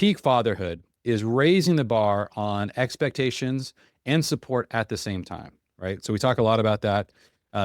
peak fatherhood is raising the bar on expectations and support at the same time, right? So we talk a lot about that.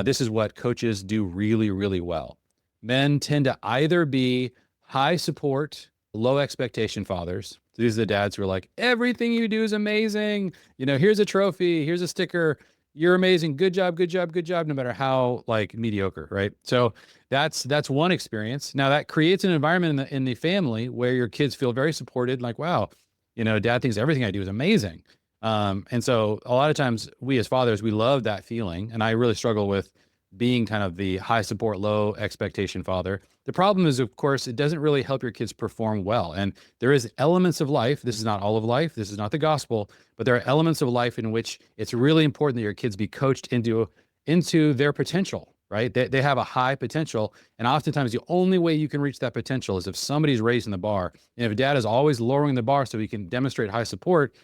This is what coaches do really, really well. Men tend to either be high support, low expectation fathers. So these are the dads who are like, everything you do is amazing. Here's a trophy, here's a sticker. You're amazing. Good job, good job, good job, no matter how like mediocre, right? So that's one experience. Now that creates an environment in the family where your kids feel very supported, like, wow, dad thinks everything I do is amazing. And so a lot of times we as fathers, we love that feeling. And I really struggle with being kind of the high support, low expectation father. The problem is, of course, it doesn't really help your kids perform well. And there is elements of life. This is not all of life. This is not the gospel, but there are elements of life in which it's really important that your kids be coached into their potential, right? They have a high potential. And oftentimes the only way you can reach that potential is if somebody's raising the bar. And if dad is always lowering the bar so he can demonstrate high support,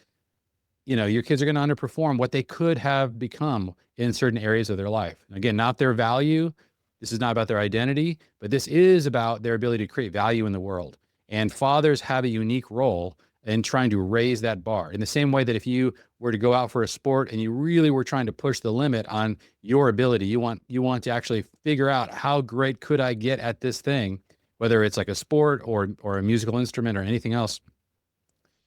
your kids are going to underperform what they could have become in certain areas of their life. Again, not their value. This is not about their identity, but this is about their ability to create value in the world. And fathers have a unique role in trying to raise that bar. In the same way that if you were to go out for a sport and you really were trying to push the limit on your ability, you want to actually figure out how great could I get at this thing, whether it's like a sport or a musical instrument or anything else,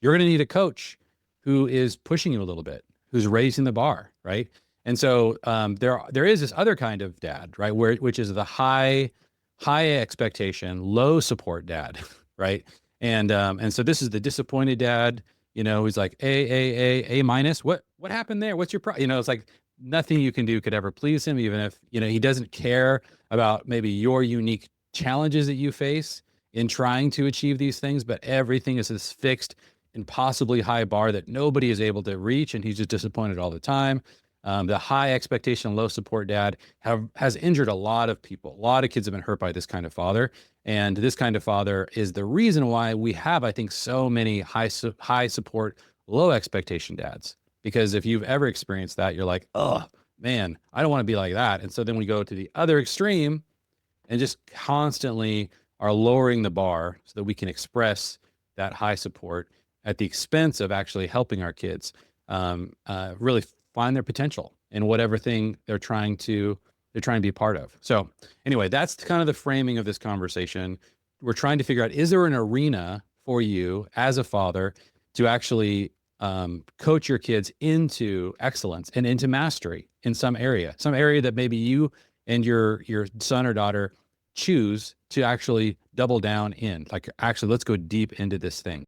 you're going to need a coach who is pushing you a little bit, who's raising the bar, right? And so there is this other kind of dad, right, which is the high expectation, low support dad, right? And so this is the disappointed dad, who's like A minus. What happened there? What's your problem? It's like nothing you can do could ever please him, even if he doesn't care about maybe your unique challenges that you face in trying to achieve these things, but everything is this fixed impossibly high bar that nobody is able to reach, and he's just disappointed all the time. The high expectation, low support dad has injured a lot of people. A lot of kids have been hurt by this kind of father, and this kind of father is the reason why we have, I think, so many high support, low expectation dads. Because if you've ever experienced that, you're like, oh man, I don't want to be like that. And so then we go to the other extreme and just constantly are lowering the bar so that we can express that high support at the expense of actually helping our kids really find their potential in whatever thing they're trying to be a part of. So anyway, that's kind of the framing of this conversation. We're trying to figure out, is there an arena for you as a father to actually coach your kids into excellence and into mastery in some area that maybe you and your son or daughter choose to actually double down in, like, actually, let's go deep into this thing.